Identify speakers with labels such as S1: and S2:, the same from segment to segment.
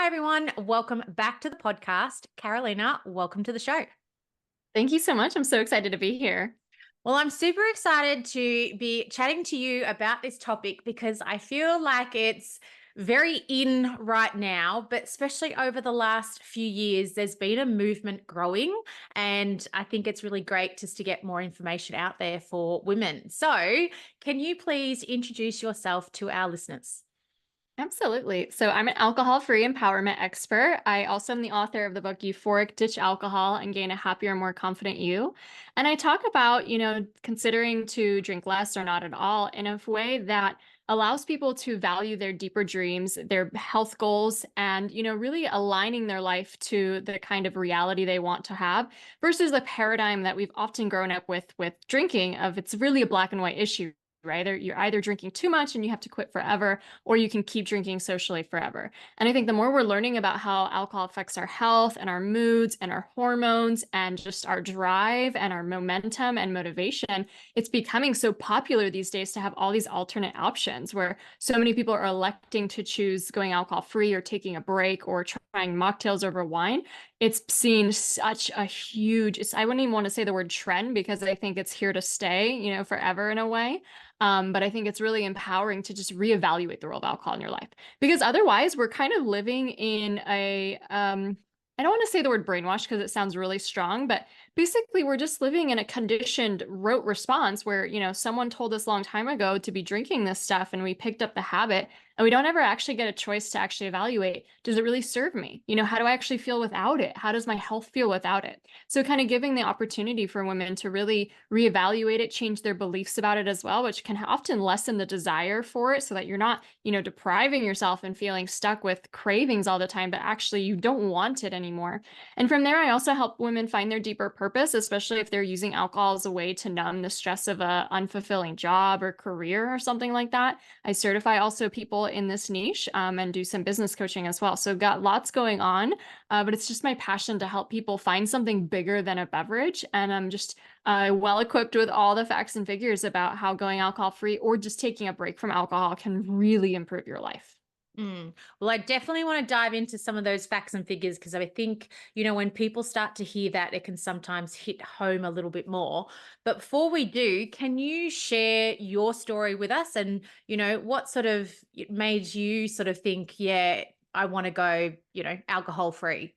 S1: Hi, everyone. Welcome back to the podcast. Karolina, welcome to the show.
S2: Thank you so much. I'm so excited to be here.
S1: Well, I'm super excited to be chatting to you about this topic because I feel like it's very in right now, but especially over the last few years, there's been a movement growing. And I think it's really great just to get more information out there for women. So, can you please introduce yourself to our listeners?
S2: Absolutely. So I'm an alcohol-free empowerment expert. I also am the author of the book Euphoric: Ditch Alcohol and Gain a Happier, More Confident You. And I talk about, considering to drink less or not at all in a way that allows people to value their deeper dreams, their health goals, and, really aligning their life to the kind of reality they want to have versus the paradigm that we've often grown up with drinking of it's really a black and white issue. Right? You're either drinking too much and you have to quit forever, or you can keep drinking socially forever. And I think the more we're learning about how alcohol affects our health and our moods and our hormones and just our drive and our momentum and motivation, it's becoming so popular these days to have all these alternate options where so many people are electing to choose going alcohol free or taking a break or trying mocktails over wine. It's seen such a huge, I wouldn't even want to say the word trend because I think it's here to stay, forever in a way. But I think it's really empowering to just reevaluate the role of alcohol in your life because otherwise we're kind of living in I don't want to say the word brainwash because it sounds really strong, but basically we're just living in a conditioned rote response where, someone told us a long time ago to be drinking this stuff and we picked up the habit and we don't ever actually get a choice to actually evaluate, does it really serve me? How do I actually feel without it? How does my health feel without it? So kind of giving the opportunity for women to really reevaluate it, change their beliefs about it as well, which can often lessen the desire for it so that you're not, depriving yourself and feeling stuck with cravings all the time, but actually you don't want it anymore. And from there, I also help women find their deeper purpose, especially if they're using alcohol as a way to numb the stress of a unfulfilling job or career or something like that. I certify also people in this niche and do some business coaching as well. So I've got lots going on, but it's just my passion to help people find something bigger than a beverage. And I'm just well equipped with all the facts and figures about how going alcohol free or just taking a break from alcohol can really improve your life.
S1: Well, I definitely want to dive into some of those facts and figures because I think, when people start to hear that, it can sometimes hit home a little bit more. But before we do, can you share your story with us and, what sort of made you sort of think, yeah, I want to go, alcohol free?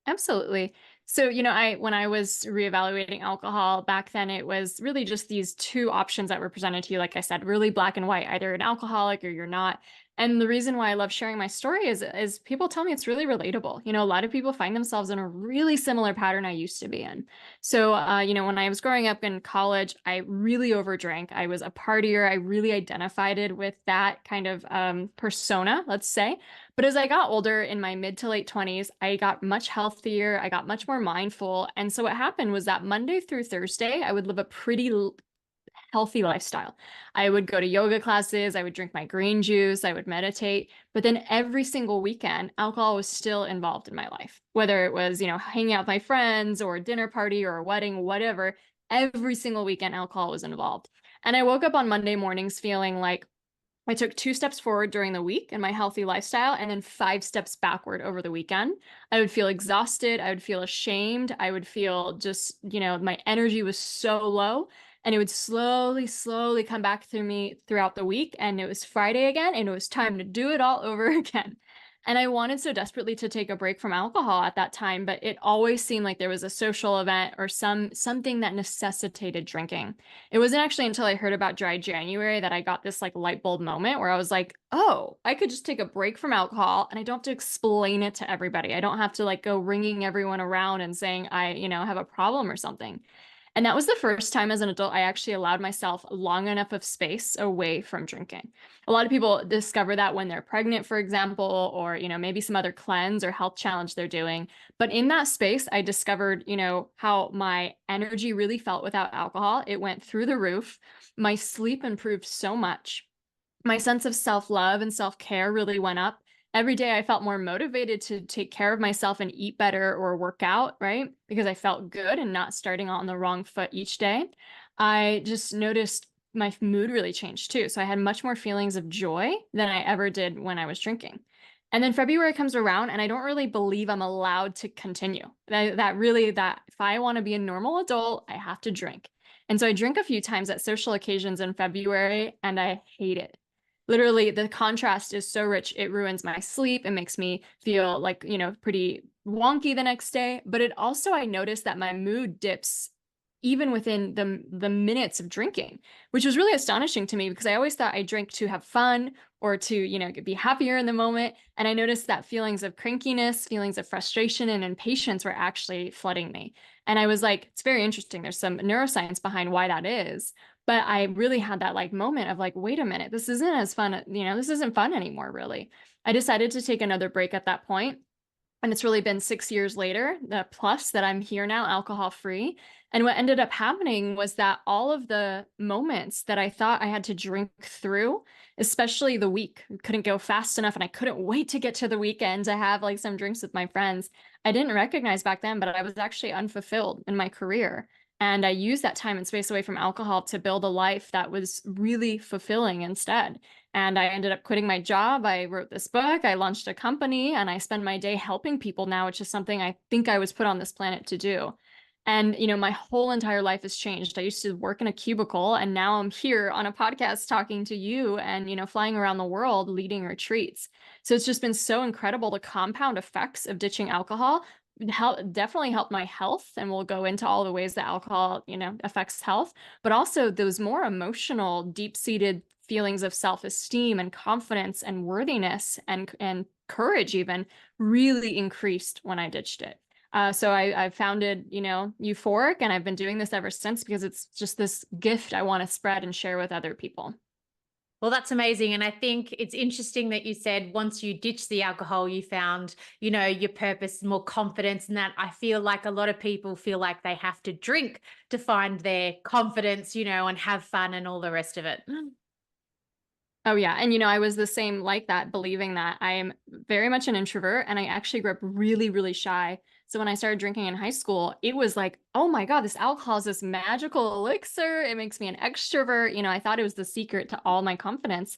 S2: Absolutely. So, when I was reevaluating alcohol back then, it was really just these two options that were presented to you. Like I said, really black and white, either an alcoholic or you're not. And the reason why I love sharing my story is people tell me it's really relatable. A lot of people find themselves in a really similar pattern I used to be in. So, when I was growing up in college, I really overdrank. I was a partier. I really identified it with that kind of persona, let's say. But as I got older in my mid to late 20s, I got much healthier. I got much more mindful. And so what happened was that Monday through Thursday, I would live a pretty healthy lifestyle. I would go to yoga classes, I would drink my green juice, I would meditate. But then every single weekend, alcohol was still involved in my life, whether it was, hanging out with my friends or a dinner party or a wedding, whatever. Every single weekend, alcohol was involved. And I woke up on Monday mornings feeling like, I took 2 steps forward during the week in my healthy lifestyle and then 5 steps backward over the weekend. I would feel exhausted. I would feel ashamed. I would feel just, my energy was so low and it would slowly, slowly come back through me throughout the week. And it was Friday again and it was time to do it all over again. And I wanted so desperately to take a break from alcohol at that time, but it always seemed like there was a social event or something that necessitated drinking. It wasn't actually until I heard about dry January that I got this like light bulb moment where I was like, oh, I could just take a break from alcohol and I don't have to explain it to everybody. I don't have to like go ringing everyone around and saying I, have a problem or something. And that was the first time as an adult I actually allowed myself long enough of space away from drinking. A lot of people discover that when they're pregnant, for example, or, maybe some other cleanse or health challenge they're doing. But in that space, I discovered, how my energy really felt without alcohol. It went through the roof. My sleep improved so much. My sense of self-love and self-care really went up. Every day I felt more motivated to take care of myself and eat better or work out, right? Because I felt good and not starting on the wrong foot each day. I just noticed my mood really changed too. So I had much more feelings of joy than I ever did when I was drinking. And then February comes around and I don't really believe I'm allowed to continue. That if I want to be a normal adult, I have to drink. And so I drink a few times at social occasions in February and I hate it. Literally, the contrast is so rich. It ruins my sleep. It makes me feel like, pretty wonky the next day. But it also, I noticed that my mood dips even within the minutes of drinking, which was really astonishing to me because I always thought I drank to have fun or to, be happier in the moment. And I noticed that feelings of crankiness, feelings of frustration and impatience were actually flooding me. And I was like, it's very interesting. There's some neuroscience behind why that is. But I really had that like moment of like, wait a minute, this isn't as fun, this isn't fun anymore, really. I decided to take another break at that point. And it's really been 6 years later, the plus that I'm here now, alcohol free. And what ended up happening was that all of the moments that I thought I had to drink through, especially the week, couldn't go fast enough. And I couldn't wait to get to the weekend to have like some drinks with my friends. I didn't recognize back then, but I was actually unfulfilled in my career. And I used that time and space away from alcohol to build a life that was really fulfilling instead. And I ended up quitting my job. I wrote this book, I launched a company, and I spend my day helping people now, which is something I think I was put on this planet to do. And, my whole entire life has changed. I used to work in a cubicle, and now I'm here on a podcast talking to you and, flying around the world leading retreats. So it's just been so incredible. The compound effects of ditching alcohol definitely helped my health. And we'll go into all the ways that alcohol, affects health, but also those more emotional, deep-seated feelings of self-esteem and confidence and worthiness and courage even really increased when I ditched it. So I founded, Euphoric, and I've been doing this ever since because it's just this gift I want to spread and share with other people.
S1: Well, that's amazing. And I think it's interesting that you said once you ditched the alcohol, you found, your purpose, more confidence. And that I feel like a lot of people feel like they have to drink to find their confidence, and have fun and all the rest of it.
S2: Oh yeah. And I was the same like that, believing that I am very much an introvert and I actually grew up really, really shy. So when I started drinking in high school, it was like, oh my God, this alcohol is this magical elixir. It makes me an extrovert. I thought it was the secret to all my confidence.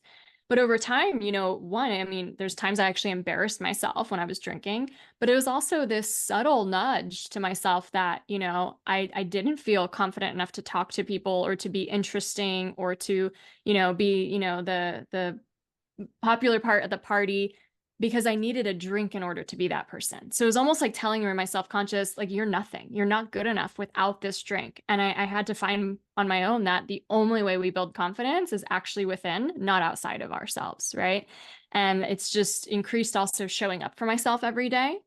S2: But over time, one, I mean, there's times I actually embarrassed myself when I was drinking, but it was also this subtle nudge to myself that, I didn't feel confident enough to talk to people or to be interesting or to, be, the popular part of the party because I needed a drink in order to be that person. So it was almost like telling my self-conscious, like, you're nothing, you're not good enough without this drink. And I had to find on my own that the only way we build confidence is actually within, not outside of ourselves, right? And it's just increased also showing up for myself every day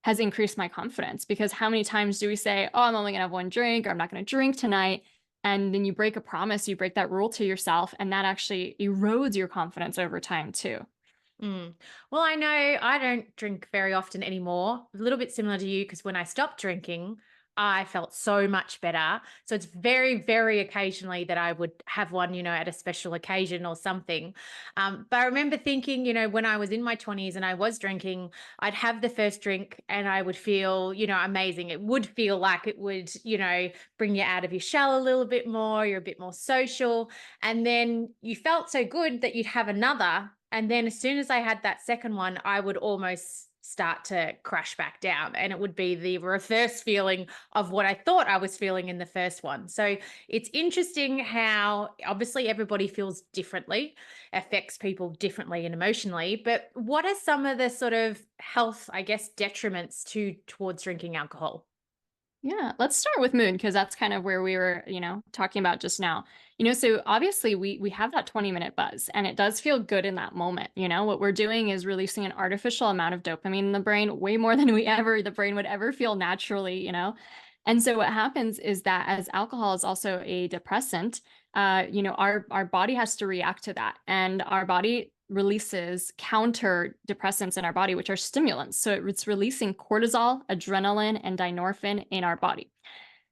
S2: has increased my confidence because how many times do we say, oh, I'm only gonna have one drink or I'm not gonna drink tonight? And then you break a promise, you break that rule to yourself, and that actually erodes your confidence over time too.
S1: Mm. Well, I know I don't drink very often anymore. A little bit similar to you because when I stopped drinking, I felt so much better. So it's very, very occasionally that I would have one, at a special occasion or something. But I remember thinking, when I was in my 20s and I was drinking, I'd have the first drink and I would feel, amazing. It would feel like it would, bring you out of your shell a little bit more. You're a bit more social. And then you felt so good that you'd have another. And then as soon as I had that second one, I would almost start to crash back down. And it would be the reverse feeling of what I thought I was feeling in the first one. So it's interesting how obviously everybody feels differently, affects people differently and emotionally. But what are some of the sort of health, I guess, detriments towards drinking alcohol?
S2: Yeah, let's start with mood because that's kind of where we were, talking about just now. So obviously we have that 20-minute buzz and it does feel good in that moment. What we're doing is releasing an artificial amount of dopamine in the brain, way more than the brain would ever feel naturally. And so what happens is that as alcohol is also a depressant, our body has to react to that. And our body releases counter depressants in our body, which are stimulants. So it's releasing cortisol, adrenaline, and dynorphin in our body.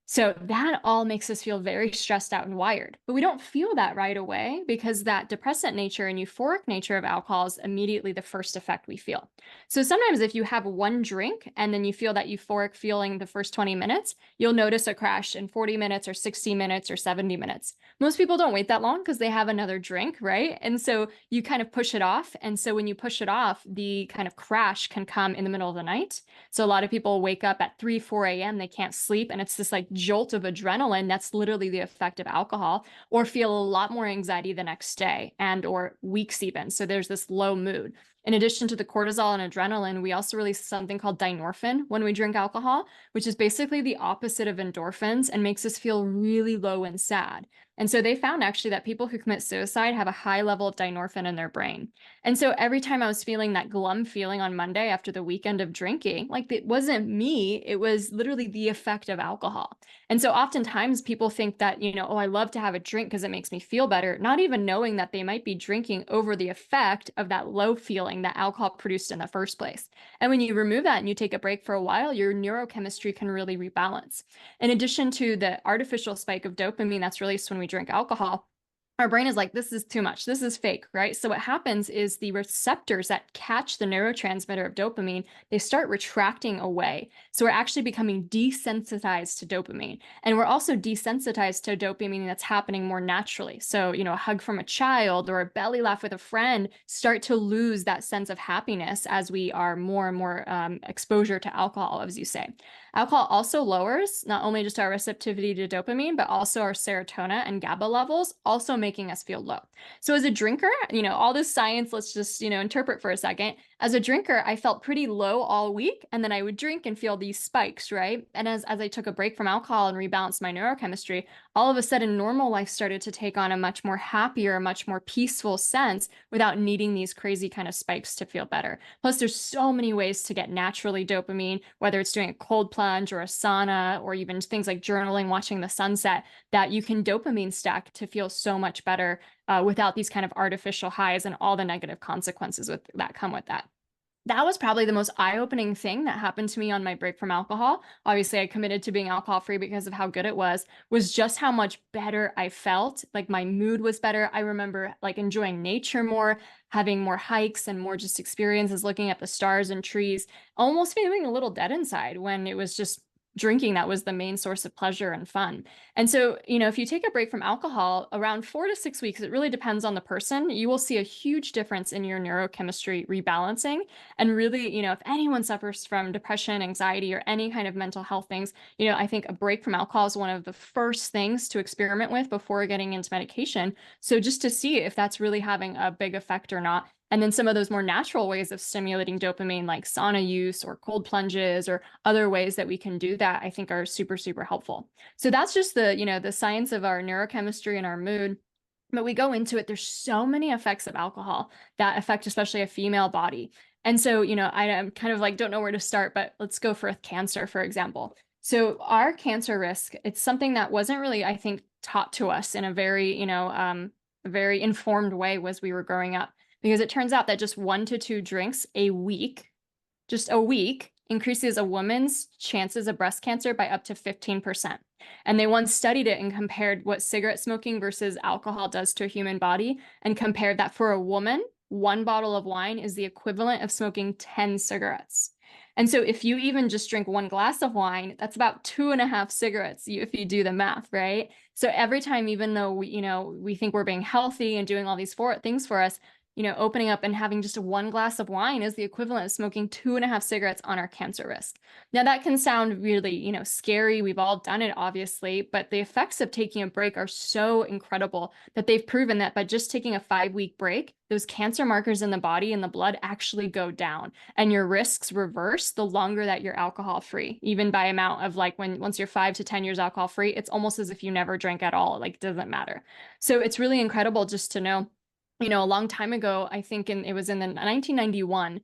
S2: So that all makes us feel very stressed out and wired. But we don't feel that right away because that depressant nature and euphoric nature of alcohol is immediately the first effect we feel. So sometimes if you have one drink and then you feel that euphoric feeling the first 20 minutes, you'll notice a crash in 40 minutes or 60 minutes or 70 minutes. Most people don't wait that long because they have another drink, right? And so you kind of push it off. And so when you push it off, the kind of crash can come in the middle of the night. So a lot of people wake up at 3, 4 a.m., they can't sleep, and it's this like jolt of adrenaline. That's literally the effect of alcohol, or feel a lot more anxiety the next day and or weeks even. So there's this low mood. In addition to the cortisol and adrenaline, we also release something called dynorphin when we drink alcohol, which is basically the opposite of endorphins and makes us feel really low and sad. And so they found actually that people who commit suicide have a high level of dynorphin in their brain. And so every time I was feeling that glum feeling on Monday after the weekend of drinking, like it wasn't me, it was literally the effect of alcohol. And so oftentimes people think that, oh, I love to have a drink because it makes me feel better, not even knowing that they might be drinking over the effect of that low feeling that alcohol produced in the first place. And when you remove that and you take a break for a while, your neurochemistry can really rebalance. In addition to the artificial spike of dopamine that's released when we drink alcohol, our brain is like, this is too much. This is fake, right? So what happens is the receptors that catch the neurotransmitter of dopamine, they start retracting away. So we're actually becoming desensitized to dopamine. And we're also desensitized to dopamine that's happening more naturally. So, a hug from a child or a belly laugh with a friend start to lose that sense of happiness as we are more and more exposure to alcohol, as you say. Alcohol also lowers not only just our receptivity to dopamine, but also our serotonin and GABA levels, also making us feel low. So as a drinker, all this science, let's just, interpret for a second. As a drinker, I felt pretty low all week, and then I would drink and feel these spikes, right? And as I took a break from alcohol and rebalanced my neurochemistry, all of a sudden normal life started to take on a much more happier, much more peaceful sense without needing these crazy kind of spikes to feel better. Plus, there's so many ways to get naturally dopamine, whether it's doing a cold plunge or a sauna, or even things like journaling, watching the sunset, that you can dopamine stack to feel so much better without these kind of artificial highs and all the negative consequences that come with that. That was probably the most eye-opening thing that happened to me on my break from alcohol. Obviously, I committed to being alcohol-free because of how good it was just how much better I felt. Like my mood was better. I remember like enjoying nature more, having more hikes and more just experiences, looking at the stars and trees, almost feeling a little dead inside when it was just drinking that was the main source of pleasure and fun. And so, if you take a break from alcohol around 4 to 6 weeks, it really depends on the person, you will see a huge difference in your neurochemistry rebalancing. And really, if anyone suffers from depression, anxiety, or any kind of mental health things, I think a break from alcohol is one of the first things to experiment with before getting into medication. So just to see if that's really having a big effect or not. And then some of those more natural ways of stimulating dopamine, like sauna use or cold plunges or other ways that we can do that, I think are super, super helpful. So that's just the science of our neurochemistry and our mood. But we go into it, there's so many effects of alcohol that affect especially a female body. And so, I am kind of like, don't know where to start, but let's go for cancer, for example. So our cancer risk, it's something that wasn't really, I think, taught to us in a very informed way as we were growing up, because it turns out that just 1 to 2 drinks a week, just a week, increases a woman's chances of breast cancer by up to 15%. And they once studied it and compared what cigarette smoking versus alcohol does to a human body, and compared that for a woman, 1 bottle of wine is the equivalent of smoking 10 cigarettes. And so if you even just drink 1 glass of wine, that's about 2.5 cigarettes if you do the math, right? So every time, even though we think we're being healthy and doing all these things for us, opening up and having just 1 glass of wine is the equivalent of smoking 2.5 cigarettes on our cancer risk. Now that can sound really, scary. We've all done it, obviously, but the effects of taking a break are so incredible that they've proven that by just taking a 5-week break, those cancer markers in the body and the blood actually go down, and your risks reverse the longer that you're alcohol free, even by amount of like once you're 5 to 10 years alcohol free, it's almost as if you never drank at all. Like, it doesn't matter. So it's really incredible just to know. A long time ago, I think it was in the 1991,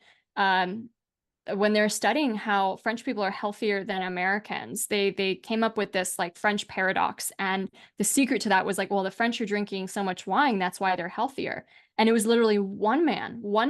S2: when they're studying how French people are healthier than Americans, they came up with this like French paradox. And the secret to that was like, well, the French are drinking so much wine, that's why they're healthier. And it was literally one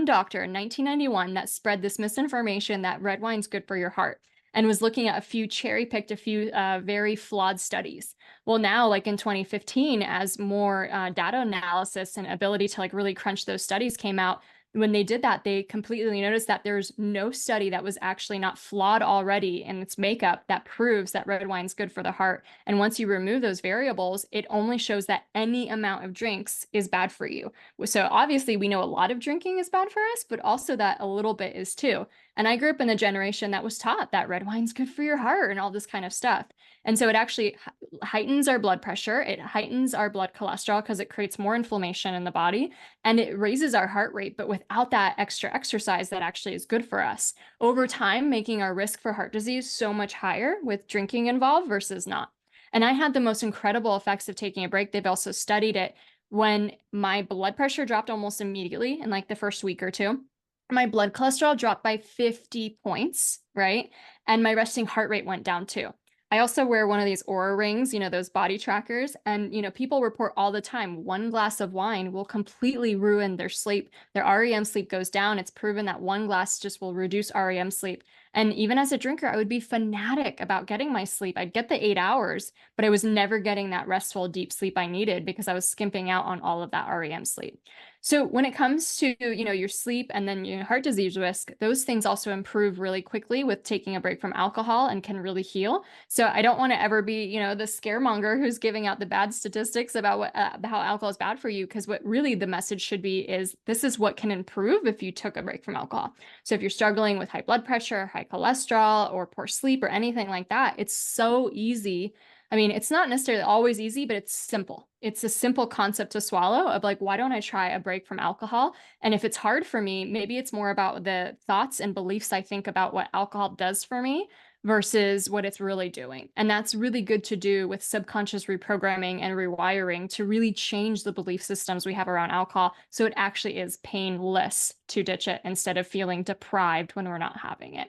S2: doctor in 1991 that spread this misinformation that red wine's good for your heart. and was looking at a few cherry-picked a few very flawed studies. Well, now, like in 2015, as more data analysis and ability to like really crunch those studies came out, when they did that, they completely noticed that there's no study that was actually not flawed already in its makeup that proves that red wine's good for the heart. And once you remove those variables, it only shows that any amount of drinks is bad for you. So obviously, we know a lot of drinking is bad for us, but also that a little bit is too. And I grew up in the generation that was taught that red wine's good for your heart and all this kind of stuff. And so it actually heightens our blood pressure, it heightens our blood cholesterol because it creates more inflammation in the body, and it raises our heart rate, but without that extra exercise that actually is good for us. Over time, making our risk for heart disease so much higher with drinking involved versus not. And I had the most incredible effects of taking a break. They've also studied it when my blood pressure dropped almost immediately in like the first week or two. My blood cholesterol dropped by 50 points, right? And my resting heart rate went down too. I also wear one of these Aura rings, those body trackers. And, people report all the time, one glass of wine will completely ruin their sleep. Their REM sleep goes down. It's proven that one glass just will reduce REM sleep. And even as a drinker, I would be fanatic about getting my sleep. I'd get the 8 hours, but I was never getting that restful, deep sleep I needed because I was skimping out on all of that REM sleep. So when it comes to, your sleep and then your heart disease risk, those things also improve really quickly with taking a break from alcohol and can really heal. So I don't want to ever be, the scaremonger who's giving out the bad statistics about how alcohol is bad for you. Because what really the message should be is this is what can improve if you took a break from alcohol. So if you're struggling with high blood pressure, high cholesterol, or poor sleep or anything like that, it's so easy. I mean, it's not necessarily always easy, but it's simple. It's a simple concept to swallow of like, why don't I try a break from alcohol? And if it's hard for me, maybe it's more about the thoughts and beliefs I think about what alcohol does for me versus what it's really doing. And that's really good to do with subconscious reprogramming and rewiring to really change the belief systems we have around alcohol so it actually is painless to ditch it instead of feeling deprived when we're not having it.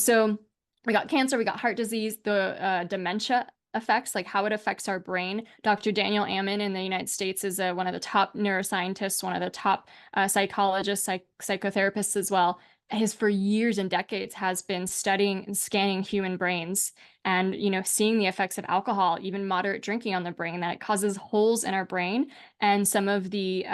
S2: So we got cancer, we got heart disease, the dementia effects, like how it affects our brain. Dr. Daniel Ammon in the United States is one of the top neuroscientists, one of the top psychologists, psychotherapists as well. His for years and decades has been studying and scanning human brains and seeing the effects of alcohol, even moderate drinking on the brain, that it causes holes in our brain and some of the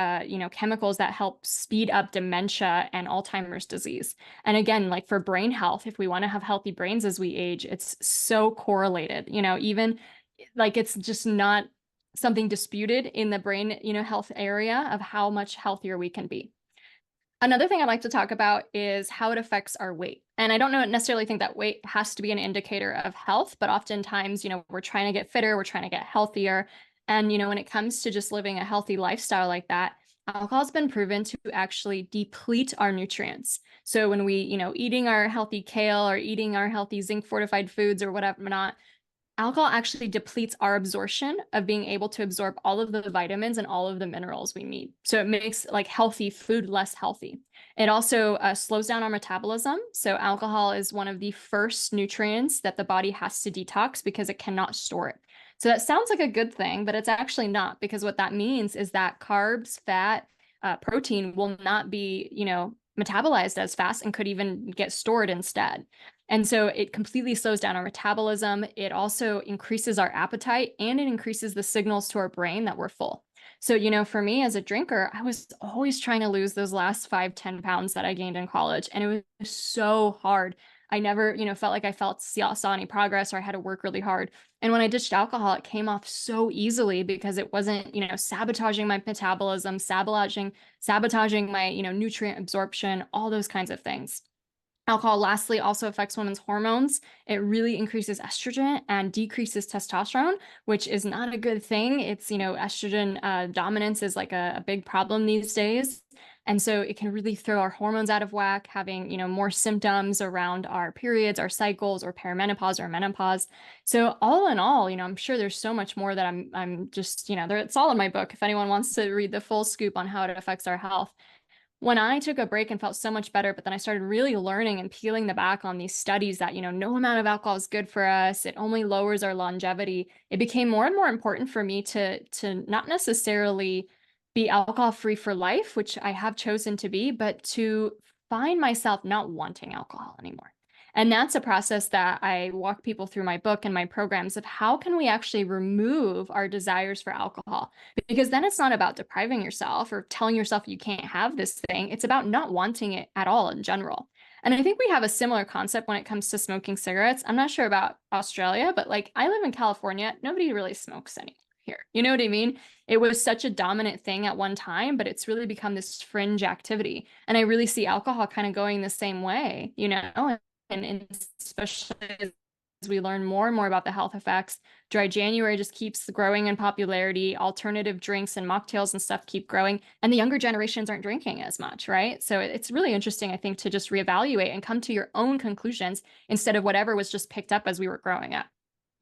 S2: chemicals that help speed up dementia and Alzheimer's disease. And again, like for brain health, if we want to have healthy brains as we age, it's so correlated, even like it's just not something disputed in the brain, health area of how much healthier we can be. Another thing I'd like to talk about is how it affects our weight. And I don't necessarily think that weight has to be an indicator of health, but oftentimes, we're trying to get fitter, we're trying to get healthier. And, when it comes to just living a healthy lifestyle like that, alcohol has been proven to actually deplete our nutrients. So when we, eating our healthy kale or eating our healthy zinc fortified foods or whatever not, alcohol actually depletes our absorption of being able to absorb all of the vitamins and all of the minerals we need. So it makes like healthy food less healthy. It also slows down our metabolism. So alcohol is one of the first nutrients that the body has to detox because it cannot store it. So that sounds like a good thing, but it's actually not, because what that means is that carbs, fat, protein will not be, metabolized as fast and could even get stored instead. And so it completely slows down our metabolism. It also increases our appetite and it increases the signals to our brain that we're full. So, for me as a drinker, I was always trying to lose those last 5-10 pounds that I gained in college. And it was so hard. I never, felt like I saw any progress or I had to work really hard. And when I ditched alcohol, it came off so easily because it wasn't, sabotaging my metabolism, sabotaging my, nutrient absorption, all those kinds of things. Alcohol, lastly, also affects women's hormones. It really increases estrogen and decreases testosterone, which is not a good thing. It's, estrogen dominance is like a big problem these days. And so it can really throw our hormones out of whack, having, more symptoms around our periods, our cycles, or perimenopause or menopause. So all in all, I'm sure there's so much more that I'm just, it's all in my book if anyone wants to read the full scoop on how it affects our health. When I took a break and felt so much better, but then I started really learning and peeling the back on these studies that, no amount of alcohol is good for us. It only lowers our longevity. It became more and more important for me to not necessarily be alcohol free for life, which I have chosen to be, but to find myself not wanting alcohol anymore. And that's a process that I walk people through my book and my programs of how can we actually remove our desires for alcohol? Because then it's not about depriving yourself or telling yourself you can't have this thing. It's about not wanting it at all in general. And I think we have a similar concept when it comes to smoking cigarettes. I'm not sure about Australia, but like I live in California, nobody really smokes any here. You know what I mean? It was such a dominant thing at one time, but it's really become this fringe activity. And I really see alcohol kind of going the same way, you know, and especially as we learn more and more about the health effects, dry January just keeps growing in popularity. Alternative drinks and mocktails and stuff keep growing, and the younger generations aren't drinking as much, right? So it's really interesting, I think, to just reevaluate and come to your own conclusions instead of whatever was just picked up as we were growing up.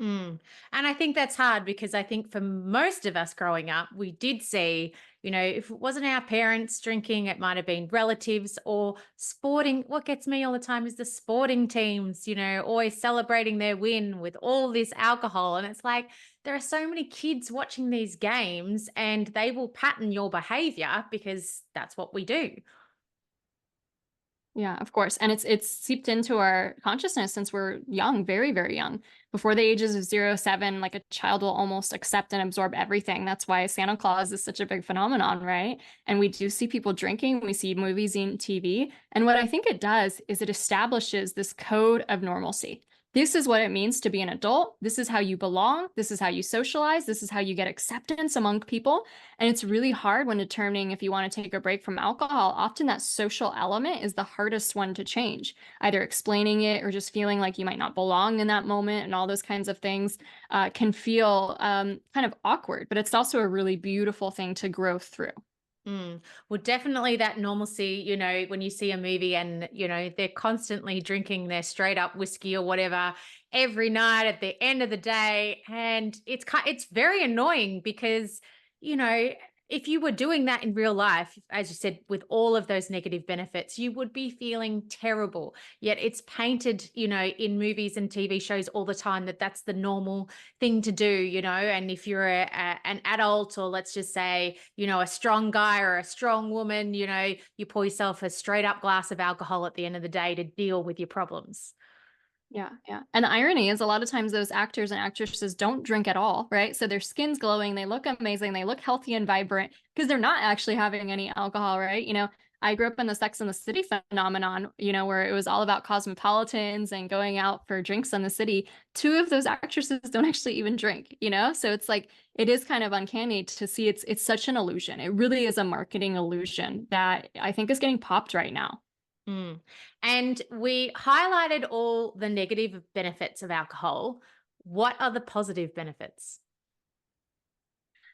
S1: Mm. And I think that's hard because I think for most of us growing up, we did see, if it wasn't our parents drinking, it might have been relatives or sporting. What gets me all the time is the sporting teams, always celebrating their win with all this alcohol. And it's like there are so many kids watching these games and they will pattern your behavior because that's what we do.
S2: Yeah, of course. And it's seeped into our consciousness since we're young, very, very young. Before the ages of 0 7, like a child will almost accept and absorb everything. That's why Santa Claus is such a big phenomenon, right? And we do see people drinking, we see movies and TV. And what I think it does is it establishes this code of normalcy. This is what it means to be an adult. This is how you belong. This is how you socialize. This is how you get acceptance among people. And it's really hard when determining if you want to take a break from alcohol. Often that social element is the hardest one to change, either explaining it or just feeling like you might not belong in that moment, and all those kinds of things can feel kind of awkward, but it's also a really beautiful thing to grow through.
S1: Mm. Well, definitely that normalcy, when you see a movie and, they're constantly drinking their straight up whiskey or whatever every night at the end of the day. And it's very annoying because, you know, if you were doing that in real life, as you said, with all of those negative benefits, you would be feeling terrible. Yet it's painted, in movies and TV shows all the time that that's the normal thing to do, and if you're an adult, or let's just say, a strong guy or a strong woman, you pour yourself a straight up glass of alcohol at the end of the day to deal with your problems.
S2: Yeah, yeah. And the irony is a lot of times those actors and actresses don't drink at all, right? So their skin's glowing, they look amazing, they look healthy and vibrant because they're not actually having any alcohol, right? I grew up in the Sex and the City phenomenon, where it was all about cosmopolitans and going out for drinks in the city. Two of those actresses don't actually even drink, So it's like it is kind of uncanny to see it's such an illusion. It really is a marketing illusion that I think is getting popped right now.
S1: Mm. And we highlighted all the negative benefits of alcohol. What are the positive benefits?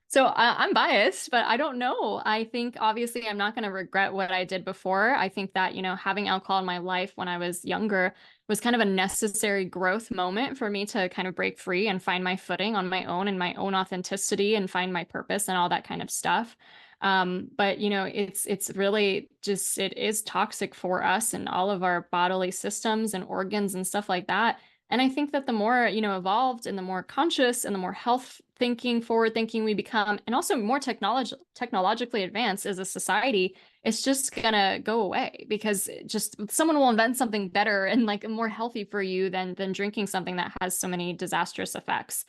S2: So I'm biased, but I don't know. I think obviously I'm not going to regret what I did before. I think that, having alcohol in my life when I was younger was kind of a necessary growth moment for me to kind of break free and find my footing on my own and my own authenticity and find my purpose and all that kind of stuff. But it's really just it is toxic for us and all of our bodily systems and organs and stuff like that. And I think that the more, evolved and the more conscious and the more health thinking, forward thinking we become, and also more technologically advanced as a society, it's just gonna go away because just someone will invent something better and like more healthy for you than drinking something that has so many disastrous effects.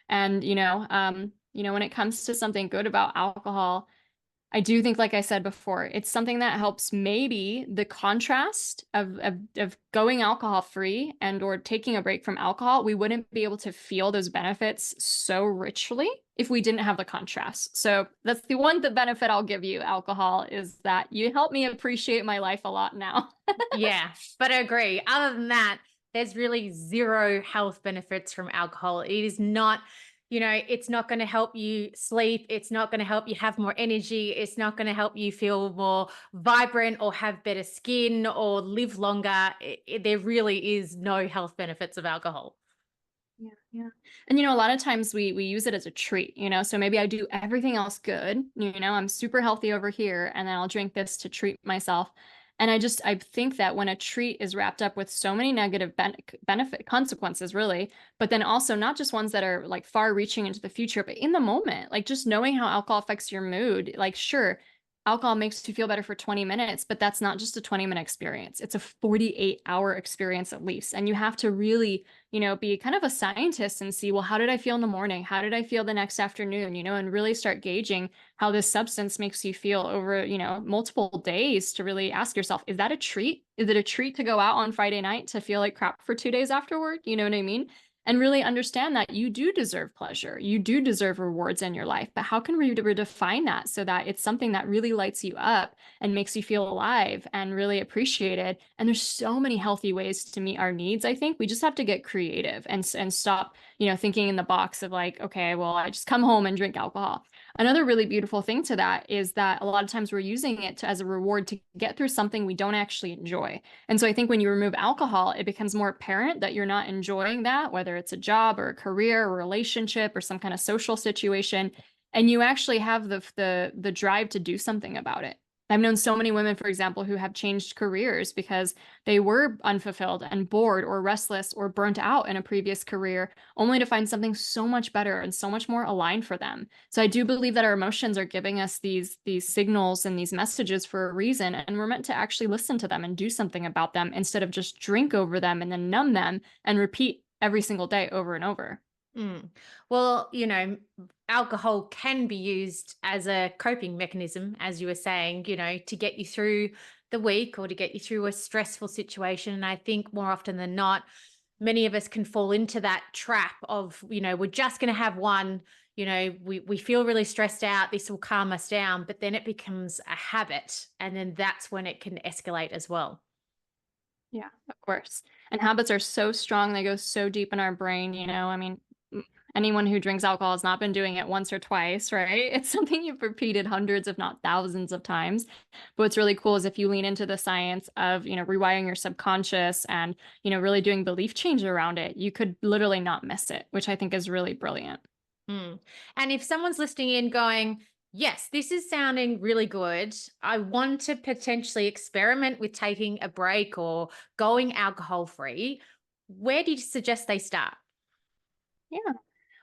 S2: And when it comes to something good about alcohol, I do think, like I said before, it's something that helps maybe the contrast of going alcohol free and or taking a break from alcohol. We wouldn't be able to feel those benefits so richly if we didn't have the contrast. So that's the benefit I'll give you, alcohol, is that you help me appreciate my life a lot now.
S1: Yeah, but I agree. Other than that, there's really zero health benefits from alcohol. It is not, it's not going to help you sleep. It's not going to help you have more energy. It's not going to help you feel more vibrant or have better skin or live longer. There really is no health benefits of alcohol.
S2: Yeah, yeah. And a lot of times we use it as a treat, so maybe I do everything else good, I'm super healthy over here and then I'll drink this to treat myself. And I think that when a treat is wrapped up with so many negative benefit consequences, really, but then also not just ones that are like far reaching into the future, but in the moment, like just knowing how alcohol affects your mood, like sure, alcohol makes you feel better for 20 minutes, but that's not just a 20-minute experience. It's a 48-hour experience at least. And you have to really, be kind of a scientist and see, well, how did I feel in the morning? How did I feel the next afternoon? And really start gauging how this substance makes you feel over, multiple days to really ask yourself, is that a treat? Is it a treat to go out on Friday night to feel like crap for 2 days afterward? You know what I mean? And really understand that you do deserve pleasure. You do deserve rewards in your life. But how can we redefine that so that it's something that really lights you up and makes you feel alive and really appreciated? And there's so many healthy ways to meet our needs. I think we just have to get creative and stop, thinking in the box of like, okay, well, I just come home and drink alcohol. Another really beautiful thing to that is that a lot of times we're using it as a reward to get through something we don't actually enjoy. And so I think when you remove alcohol, it becomes more apparent that you're not enjoying that, whether it's a job or a career or relationship or some kind of social situation, and you actually have the drive to do something about it. I've known so many women, for example, who have changed careers because they were unfulfilled and bored or restless or burnt out in a previous career, only to find something so much better and so much more aligned for them. So I do believe that our emotions are giving us these signals and these messages for a reason, and we're meant to actually listen to them and do something about them instead of just drink over them and then numb them and repeat every single day over and over.
S1: Mm. Well, alcohol can be used as a coping mechanism, as you were saying, to get you through the week or to get you through a stressful situation. And I think more often than not, many of us can fall into that trap of, we're just going to have one, we feel really stressed out. This will calm us down, but then it becomes a habit. And then that's when it can escalate as well.
S2: Yeah, of course. And habits are so strong, they go so deep in our brain, I mean, anyone who drinks alcohol has not been doing it once or twice, right? It's something you've repeated hundreds, if not thousands of times. But what's really cool is if you lean into the science of, rewiring your subconscious and, really doing belief change around it, you could literally not miss it, which I think is really brilliant.
S1: Mm. And if someone's listening in going, yes, this is sounding really good. I want to potentially experiment with taking a break or going alcohol free. Where do you suggest they start?
S2: Yeah.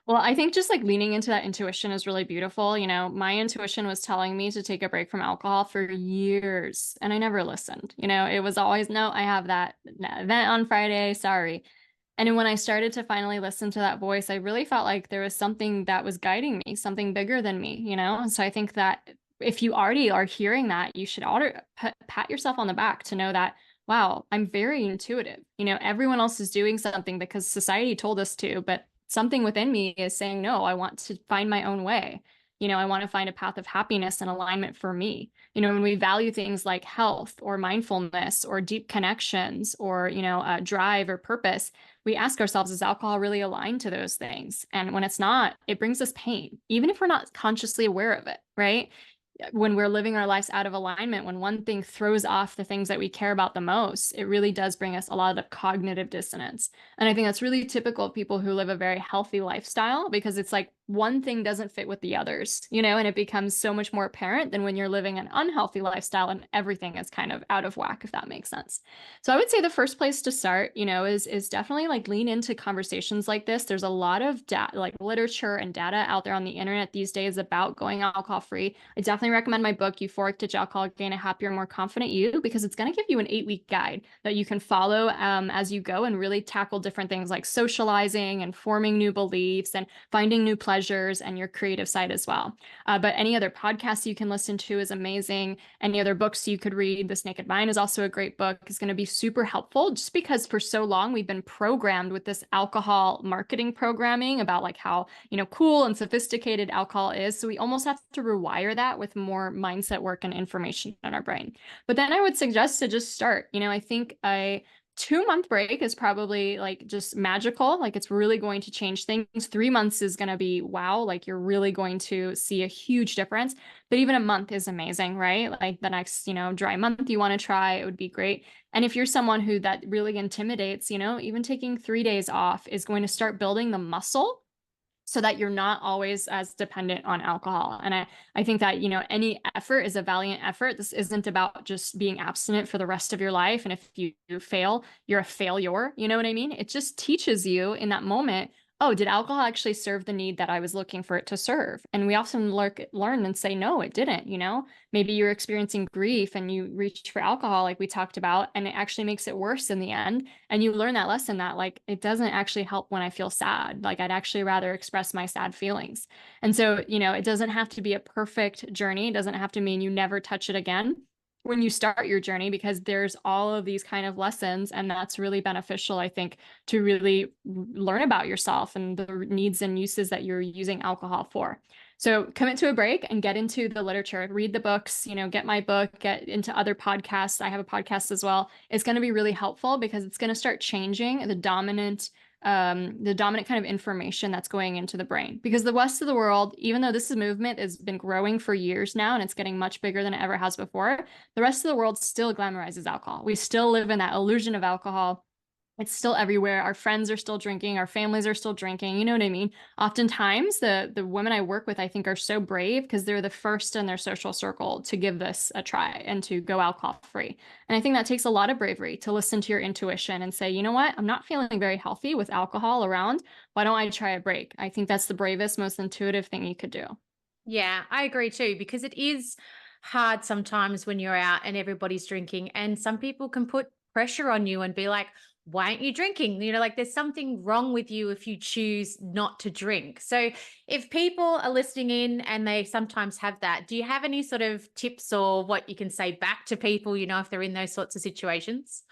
S2: Well, I think just like leaning into that intuition is really beautiful. My intuition was telling me to take a break from alcohol for years, and I never listened. It was always, no, I have that event on Friday. Sorry. And then when I started to finally listen to that voice, I really felt like there was something that was guiding me, something bigger than me. And so I think that if you already are hearing that, you should pat yourself on the back to know that, wow, I'm very intuitive. Everyone else is doing something because society told us to, but something within me is saying, no, I want to find my own way. I want to find a path of happiness and alignment for me. When we value things like health or mindfulness or deep connections or, drive or purpose, we ask ourselves, is alcohol really aligned to those things? And when it's not, it brings us pain, even if we're not consciously aware of it, right? When we're living our lives out of alignment, when one thing throws off the things that we care about the most, it really does bring us a lot of cognitive dissonance. And I think that's really typical of people who live a very healthy lifestyle because it's like one thing doesn't fit with the others, and it becomes so much more apparent than when you're living an unhealthy lifestyle and everything is kind of out of whack, if that makes sense. So I would say the first place to start, is definitely like lean into conversations like this. There's a lot of like literature and data out there on the internet these days about going alcohol free. I definitely recommend my book, Euphoric Ditch Alcohol, Gain a Happier, More Confident You, because it's going to give you an 8-week guide that you can follow as you go and really tackle different things like socializing and forming new beliefs and finding new pleasures and your creative side as well. But any other podcasts you can listen to is amazing. Any other books you could read. This Naked Mind is also a great book. It's going to be super helpful just because for so long we've been programmed with this alcohol marketing programming about like how, cool and sophisticated alcohol is. So we almost have to rewire that with more mindset work and information in our brain. But then I would suggest to just start. I think a 2-month break is probably like just magical. Like it's really going to change things. 3 months is going to be wow. Like you're really going to see a huge difference. But even a month is amazing, right? Like the next, dry month you want to try, it would be great. And if you're someone who that really intimidates, even taking 3 days off is going to start building the muscle so that you're not always as dependent on alcohol. And I think that, any effort is a valiant effort. This isn't about just being abstinent for the rest of your life. And if you fail, you're a failure. You know what I mean? It just teaches you in that moment, oh, did alcohol actually serve the need that I was looking for it to serve? And we often learn and say, no, it didn't, you know? Maybe you're experiencing grief and you reach for alcohol, like we talked about, and it actually makes it worse in the end. And you learn that lesson that, like, it doesn't actually help when I feel sad. Like, I'd actually rather express my sad feelings. And so, it doesn't have to be a perfect journey. It doesn't have to mean you never touch it again when you start your journey, because there's all of these kind of lessons. And that's really beneficial, I think, to really learn about yourself and the needs and uses that you're using alcohol for. So commit to a break and get into the literature, read the books, get my book, get into other podcasts. I have a podcast as well. It's going to be really helpful because it's going to start changing the dominant kind of information that's going into the brain. Because the rest of the world, even though this movement has been growing for years now and it's getting much bigger than it ever has before, the rest of the world still glamorizes alcohol. We still live in that illusion of alcohol. It's still everywhere. Our friends are still drinking. Our families are still drinking. You know what I mean? Oftentimes, the women I work with, I think, are so brave because they're the first in their social circle to give this a try and to go alcohol free. And I think that takes a lot of bravery to listen to your intuition and say, you know what? I'm not feeling very healthy with alcohol around. Why don't I try a break? I think that's the bravest, most intuitive thing you could do.
S1: Yeah, I agree too, because it is hard sometimes when you're out and everybody's drinking, and some people can put pressure on you and be like, why aren't you drinking? Like there's something wrong with you if you choose not to drink. So, if people are listening in and they sometimes have that, do you have any sort of tips or what you can say back to people, if they're in those sorts of situations?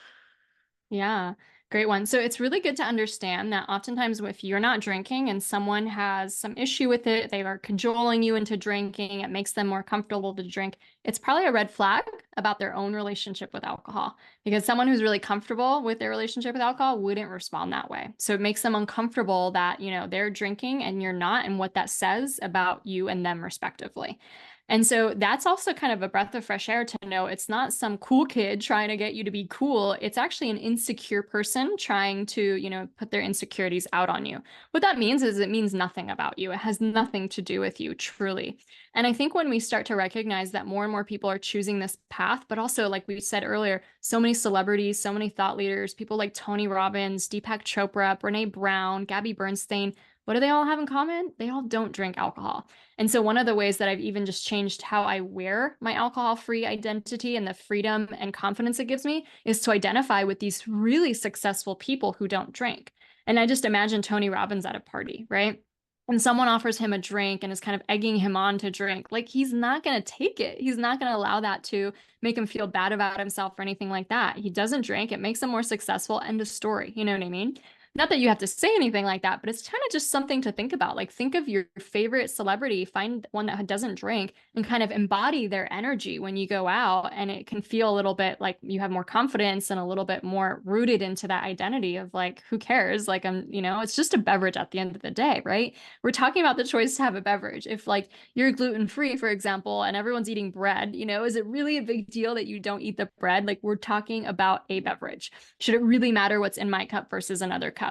S2: Yeah, great one. So it's really good to understand that oftentimes if you're not drinking and someone has some issue with it, they are cajoling you into drinking, it makes them more comfortable to drink. It's probably a red flag about their own relationship with alcohol, because someone who's really comfortable with their relationship with alcohol wouldn't respond that way. So it makes them uncomfortable that, they're drinking and you're not, and what that says about you and them respectively. And so that's also kind of a breath of fresh air to know it's not some cool kid trying to get you to be cool. It's actually an insecure person trying to, put their insecurities out on you. What that means is it means nothing about you. It has nothing to do with you, truly. And I think when we start to recognize that more and more people are choosing this path, but also, like we said earlier, so many celebrities, so many thought leaders, people like Tony Robbins, Deepak Chopra, Brene Brown, Gabby Bernstein, what do they all have in common? They all don't drink alcohol. And so one of the ways that I've even just changed how I wear my alcohol-free identity and the freedom and confidence it gives me is to identify with these really successful people who don't drink. And I just imagine Tony Robbins at a party, right? And someone offers him a drink and is kind of egging him on to drink. Like, he's not going to take it. He's not going to allow that to make him feel bad about himself or anything like that. He doesn't drink. It makes him more successful. End of story. You know what I mean? Not that you have to say anything like that, but it's kind of just something to think about. Like, think of your favorite celebrity, find one that doesn't drink, and kind of embody their energy when you go out. And it can feel a little bit like you have more confidence and a little bit more rooted into that identity of, like, who cares? Like, it's just a beverage at the end of the day, right? We're talking about the choice to have a beverage. If, like, you're gluten free, for example, and everyone's eating bread, is it really a big deal that you don't eat the bread? Like, we're talking about a beverage. Should it really matter what's in my cup versus another cup?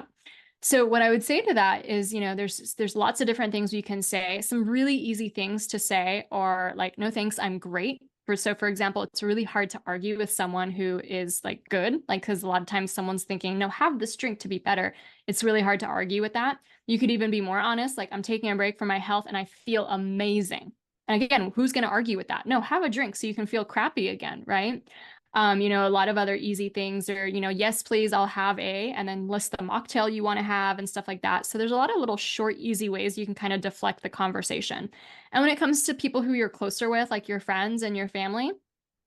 S2: So what I would say to that is, there's lots of different things we can say. Some really easy things to say are like, no thanks, I'm great. For example, it's really hard to argue with someone who is like good, like, because a lot of times someone's thinking, no, have this drink to be better. It's really hard to argue with that. You could even be more honest, like, I'm taking a break for my health and I feel amazing. And again, who's going to argue with that? No, have a drink so you can feel crappy again, right? A lot of other easy things are, yes, please, I'll have and then list the mocktail you want to have and stuff like that. So there's a lot of little short, easy ways you can kind of deflect the conversation. And when it comes to people who you're closer with, like your friends and your family,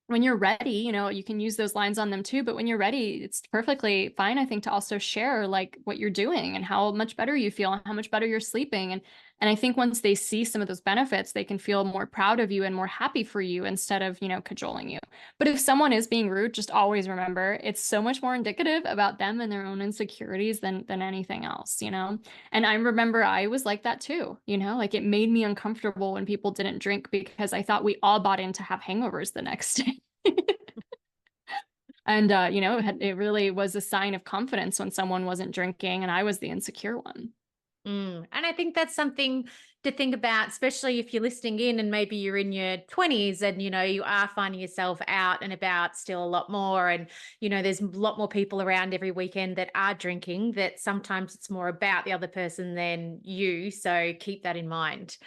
S2: when you're ready, you can use those lines on them too. But when you're ready, it's perfectly fine, I think, to also share like what you're doing and how much better you feel and how much better you're sleeping. And I think once they see some of those benefits, they can feel more proud of you and more happy for you instead of, cajoling you. But if someone is being rude, just always remember it's so much more indicative about them and their own insecurities than anything else. And I remember I was like that too, like, it made me uncomfortable when people didn't drink because I thought we all bought in to have hangovers the next day. And, it really was a sign of confidence when someone wasn't drinking and I was the insecure one.
S1: And I think that's something to think about, especially if you're listening in and maybe you're in your 20s and, you are finding yourself out and about still a lot more. And, there's a lot more people around every weekend that are drinking, that sometimes it's more about the other person than you. So keep that in mind.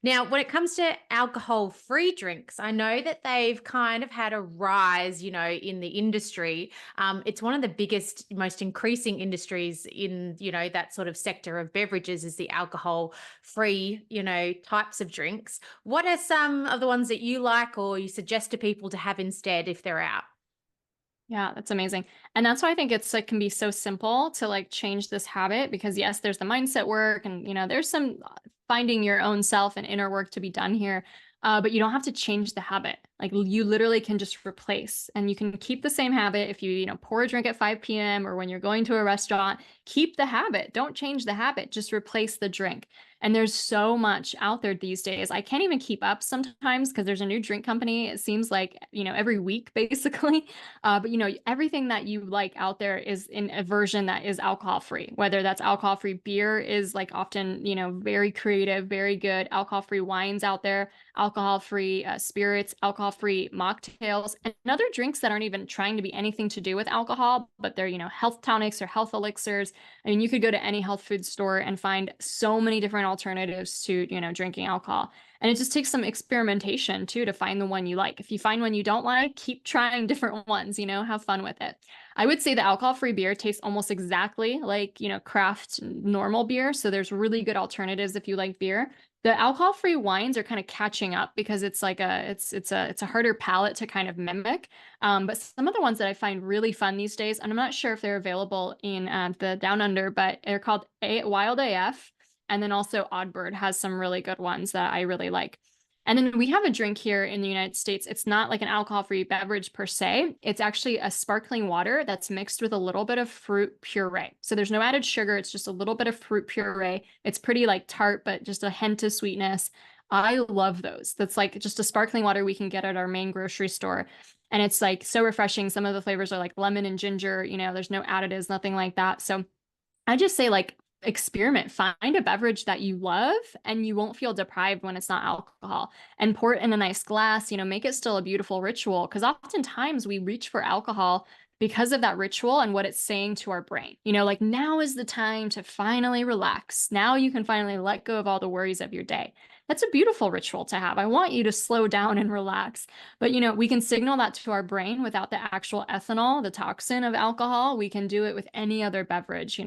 S1: Now, when it comes to alcohol-free drinks, I know that they've kind of had a rise, in the industry. It's one of the biggest, most increasing industries in, that sort of sector of beverages is the alcohol-free, types of drinks. What are some of the ones that you like or you suggest to people to have instead if they're out?
S2: Yeah, that's amazing. And that's why I think it's like can be so simple to like change this habit because yes, there's the mindset work and there's some finding your own self and inner work to be done here. But you don't have to change the habit. Like you literally can just replace and you can keep the same habit if you pour a drink at 5 p.m. or when you're going to a restaurant, keep the habit. Don't change the habit, just replace the drink. And there's so much out there these days. I can't even keep up sometimes because there's a new drink company. It seems like, every week basically. But everything that you like out there is in a version that is alcohol free, whether that's alcohol free beer is like often, very creative, very good alcohol free wines out there, alcohol free spirits, alcohol free mocktails, and other drinks that aren't even trying to be anything to do with alcohol, but they're, health tonics or health elixirs. I mean, you could go to any health food store and find so many different alternatives to, drinking alcohol. And it just takes some experimentation too to find the one you like. If you find one you don't like, keep trying different ones, have fun with it. I would say the alcohol-free beer tastes almost exactly like, craft normal beer. So there's really good alternatives if you like beer. The alcohol-free wines are kind of catching up because it's like it's a harder palate to kind of mimic. But some of the ones that I find really fun these days, and I'm not sure if they're available in the Down Under, but they're called Wild AF. And then also Oddbird has some really good ones that I really like. And then we have a drink here in the United States. It's not like an alcohol-free beverage per se. It's actually a sparkling water that's mixed with a little bit of fruit puree. So there's no added sugar. It's just a little bit of fruit puree. It's pretty like tart, but just a hint of sweetness. I love those. That's like just a sparkling water we can get at our main grocery store. And it's like so refreshing. Some of the flavors are like lemon and ginger. There's no additives, nothing like that. So I just say like experiment, find a beverage that you love and you won't feel deprived when it's not alcohol and pour it in a nice glass, make it still a beautiful ritual. Because oftentimes we reach for alcohol because of that ritual and what it's saying to our brain. Like now is the time to finally relax. Now you can finally let go of all the worries of your day. That's a beautiful ritual to have. I want you to slow down and relax. But we can signal that to our brain without the actual ethanol, the toxin of alcohol. We can do it with any other beverage,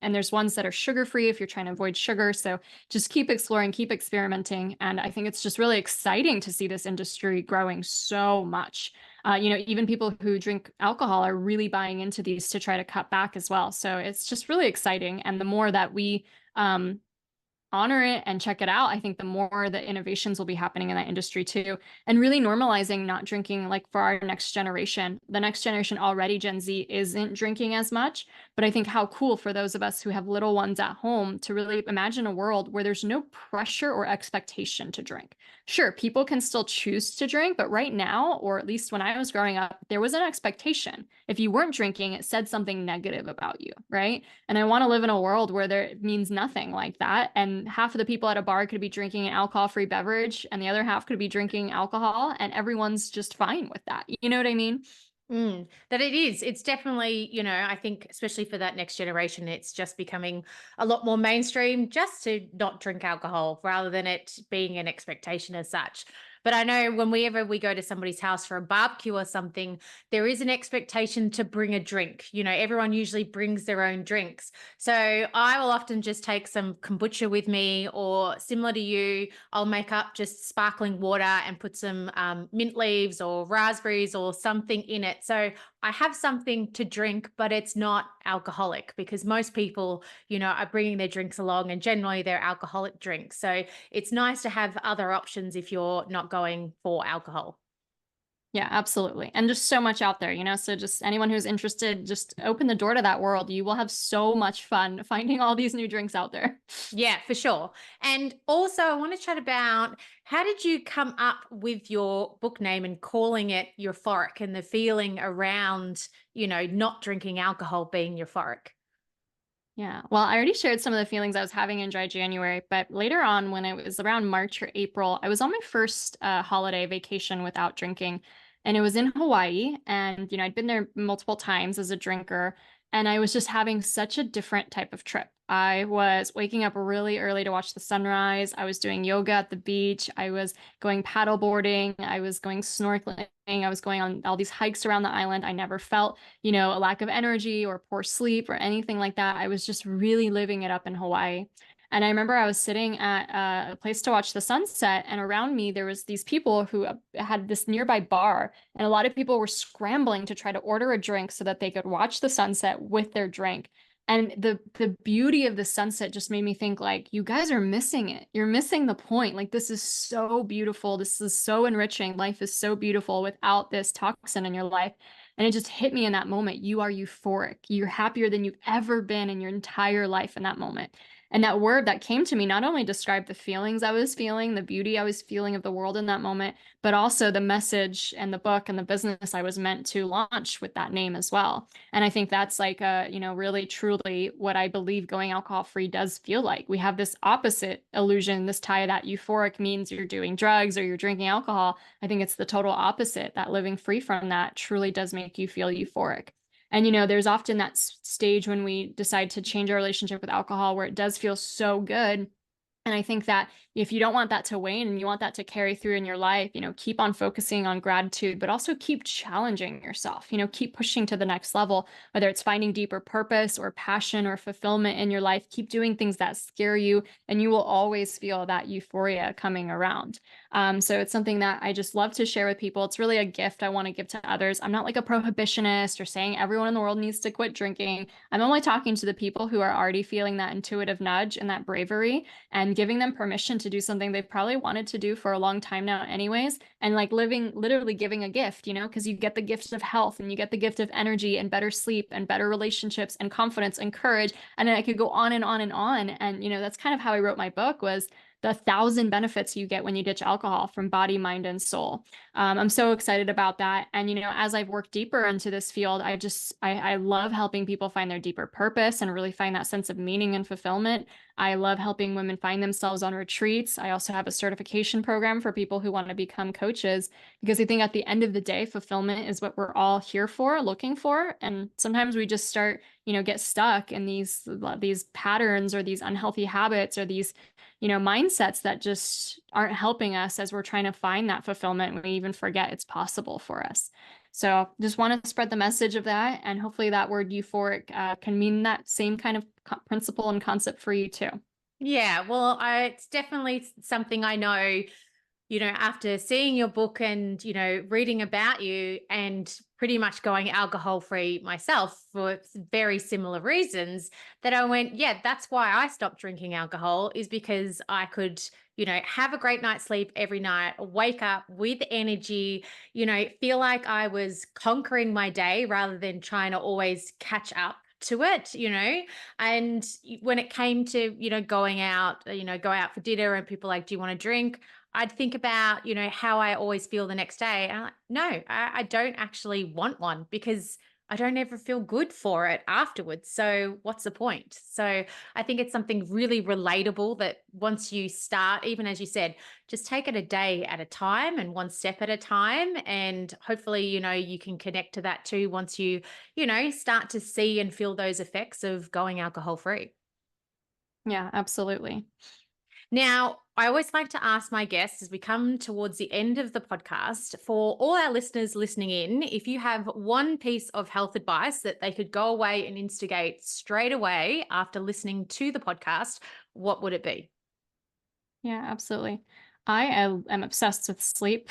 S2: and there's ones that are sugar free if you're trying to avoid sugar. So just keep exploring, keep experimenting. And I think it's just really exciting to see this industry growing so much. Even people who drink alcohol are really buying into these to try to cut back as well. So it's just really exciting. And the more that we honor it and check it out, I think the more the innovations will be happening in that industry too. And really normalizing not drinking, like for our next generation. The next generation already, Gen Z, isn't drinking as much. But I think how cool for those of us who have little ones at home to really imagine a world where there's no pressure or expectation to drink. Sure, people can still choose to drink, but right now, or at least when I was growing up, there was an expectation. If you weren't drinking, it said something negative about you, right? And I want to live in a world where there means nothing like that. And half of the people at a bar could be drinking an alcohol-free beverage, and the other half could be drinking alcohol, and everyone's just fine with that. You know what I mean?
S1: That it is. It's definitely, I think, especially for that next generation, it's just becoming a lot more mainstream just to not drink alcohol rather than it being an expectation as such. But I know whenever we go to somebody's house for a barbecue or something, there is an expectation to bring a drink. Everyone usually brings their own drinks. So I will often just take some kombucha with me, or similar to you, I'll make up just sparkling water and put some mint leaves or raspberries or something in it. So I have something to drink, but it's not alcoholic, because most people, are bringing their drinks along, and generally they're alcoholic drinks. So it's nice to have other options if you're not going for alcohol.
S2: Yeah, absolutely. And just so much out there, so just anyone who's interested, just open the door to that world. You will have so much fun finding all these new drinks out there.
S1: Yeah, for sure. And also, I want to chat about, how did you come up with your book name and calling it euphoric, and the feeling around, not drinking alcohol being euphoric?
S2: Yeah. Well, I already shared some of the feelings I was having in dry January, but later on, when it was around March or April, I was on my first holiday vacation without drinking. And it was in Hawaii. And, I'd been there multiple times as a drinker. And I was just having such a different type of trip. I was waking up really early to watch the sunrise. I was doing yoga at the beach. I was going paddle boarding. I was going snorkeling. I was going on all these hikes around the island. I never felt a lack of energy or poor sleep or anything like that. I was just really living it up in Hawaii. And I remember I was sitting at a place to watch the sunset, and around me there was these people who had this nearby bar, and a lot of people were scrambling to try to order a drink so that they could watch the sunset with their drink. And the beauty of the sunset just made me think, like, you guys are missing it. You're missing the point. Like, this is so beautiful. This is so enriching. Life is so beautiful without this toxin in your life. And it just hit me in that moment. You are euphoric. You're happier than you've ever been in your entire life in that moment. And that word that came to me not only described the feelings I was feeling, the beauty I was feeling of the world in that moment, but also the message and the book and the business I was meant to launch with that name as well. And I think that's like, really truly what I believe going alcohol free does feel like. We have this opposite illusion, this tie that euphoric means you're doing drugs or you're drinking alcohol. I think it's the total opposite, that living free from that truly does make you feel euphoric. And, there's often that stage when we decide to change our relationship with alcohol where it does feel so good. And I think that if you don't want that to wane and you want that to carry through in your life, keep on focusing on gratitude, but also keep challenging yourself, keep pushing to the next level, whether it's finding deeper purpose or passion or fulfillment in your life. Keep doing things that scare you, and you will always feel that euphoria coming around. So it's something that I just love to share with people. It's really a gift I want to give to others. I'm not like a prohibitionist or saying everyone in the world needs to quit drinking. I'm only talking to the people who are already feeling that intuitive nudge and that bravery, and giving them permission to do something they've probably wanted to do for a long time now anyways, and like literally giving a gift, because you get the gift of health and you get the gift of energy and better sleep and better relationships and confidence and courage. And then I could go on and on and on. And, that's kind of how I wrote my book, was the 1,000 benefits you get when you ditch alcohol from body, mind, and soul. I'm so excited about that. And, as I've worked deeper into this field, I love helping people find their deeper purpose and really find that sense of meaning and fulfillment. I love helping women find themselves on retreats. I also have a certification program for people who want to become coaches, because I think at the end of the day, fulfillment is what we're all here for, looking for. And sometimes we just start, get stuck in these patterns or these unhealthy habits or these mindsets that just aren't helping us as we're trying to find that fulfillment. We even forget it's possible for us. So just want to spread the message of that. And hopefully that word euphoric can mean that same kind of principle and concept for you too.
S1: Yeah, well, it's definitely something I know, after seeing your book and, reading about you and pretty much going alcohol free myself for very similar reasons, that I went, yeah, that's why I stopped drinking alcohol, is because I could, have a great night's sleep every night, wake up with energy, feel like I was conquering my day rather than trying to always catch up to it, and when it came to, going out, go out for dinner and people like, do you want to drink? I'd think about, how I always feel the next day. And I'm like, no, I don't actually want one, because I don't ever feel good for it afterwards. So what's the point? So I think it's something really relatable that once you start, even as you said, just take it a day at a time and one step at a time. And hopefully, you can connect to that too once you, start to see and feel those effects of going alcohol free.
S2: Yeah, absolutely.
S1: Now, I always like to ask my guests as we come towards the end of the podcast, for all our listeners listening in, if you have one piece of health advice that they could go away and instigate straight away after listening to the podcast, what would it be?
S2: Yeah, absolutely. I am obsessed with sleep.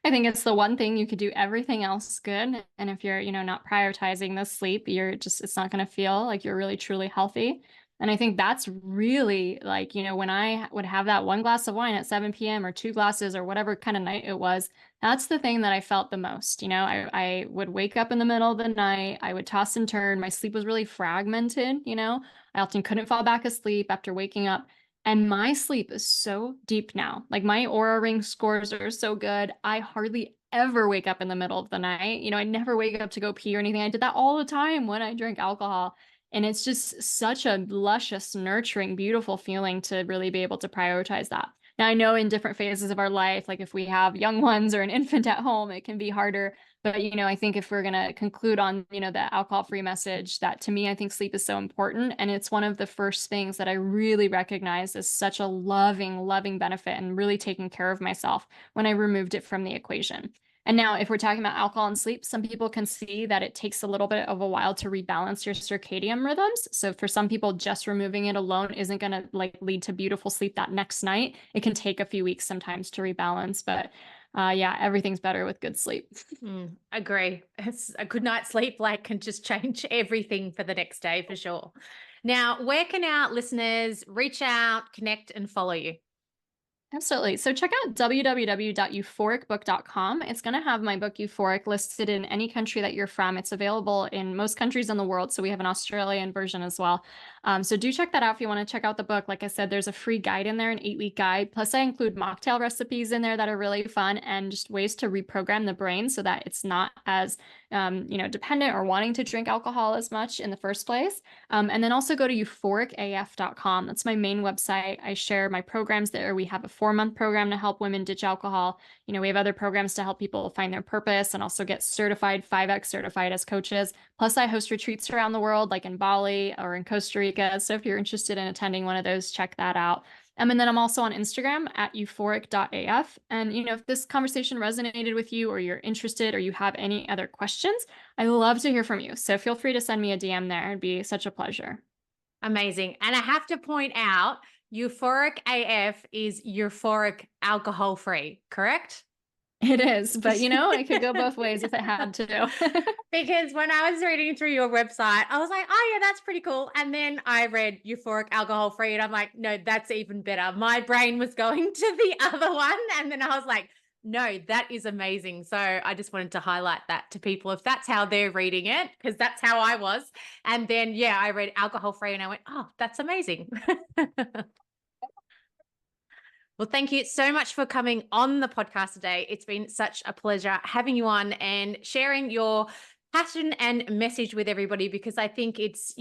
S2: I think it's the one thing you could do everything else good. And if you're, not prioritizing the sleep, it's not going to feel like you're really truly healthy. And I think that's really like, when I would have that one glass of wine at 7 p.m. or two glasses or whatever kind of night it was, that's the thing that I felt the most. I would wake up in the middle of the night. I would toss and turn. My sleep was really fragmented. I often couldn't fall back asleep after waking up. And my sleep is so deep now. Like, my Aura Ring scores are so good. I hardly ever wake up in the middle of the night. I never wake up to go pee or anything. I did that all the time when I drink alcohol. And it's just such a luscious, nurturing, beautiful feeling to really be able to prioritize that. Now, I know in different phases of our life, like if we have young ones or an infant at home, it can be harder. But, I think if we're going to conclude on, the alcohol-free message, that to me, I think sleep is so important. And it's one of the first things that I really recognize as such a loving, loving benefit and really taking care of myself when I removed it from the equation. And now, if we're talking about alcohol and sleep, some people can see that it takes a little bit of a while to rebalance your circadian rhythms. So for some people, just removing it alone isn't going to like lead to beautiful sleep that next night. It can take a few weeks sometimes to rebalance, but yeah, everything's better with good sleep.
S1: Agree. A good night's sleep like can just change everything for the next day for sure. Now, where can our listeners reach out, connect, and follow you?
S2: Absolutely. So check out www.euphoricbook.com. It's going to have my book Euphoric listed in any country that you're from. It's available in most countries in the world. So we have an Australian version as well. So do check that out if you want to check out the book. Like I said, there's a free guide in there, an 8-week guide. Plus I include mocktail recipes in there that are really fun and just ways to reprogram the brain so that it's not as, dependent or wanting to drink alcohol as much in the first place. And then also go to euphoricaf.com. That's my main website. I share my programs there. We have a 4-month program to help women ditch alcohol. We have other programs to help people find their purpose and also get certified, 5X certified as coaches. Plus, I host retreats around the world, like in Bali or in Costa Rica. So if you're interested in attending one of those, check that out. And then I'm also on Instagram at euphoric.af. And, if this conversation resonated with you or you're interested or you have any other questions, I love to hear from you. So feel free to send me a DM there. It'd be such a pleasure.
S1: Amazing. And I have to point out, euphoric AF is euphoric alcohol free, correct?
S2: It is, but it could go both ways if it had to.
S1: Because when I was reading through your website, I was like, oh, yeah, that's pretty cool. And then I read euphoric alcohol free, and I'm like, no, that's even better. My brain was going to the other one. And then I was like, no, that is amazing. So I just wanted to highlight that to people if that's how they're reading it, because that's how I was. And then, yeah, I read alcohol free and I went, oh, that's amazing. Well, thank you so much for coming on the podcast today. It's been such a pleasure having you on and sharing your passion and message with everybody, because I think it's,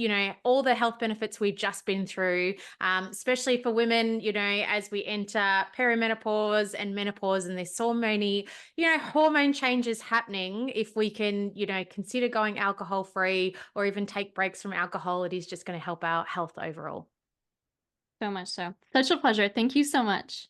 S1: all the health benefits we've just been through, especially for women, as we enter perimenopause and menopause, and there's so many, hormone changes happening. If we can, consider going alcohol free or even take breaks from alcohol, it is just going to help our health overall.
S2: So much so. Such a pleasure. Thank you so much.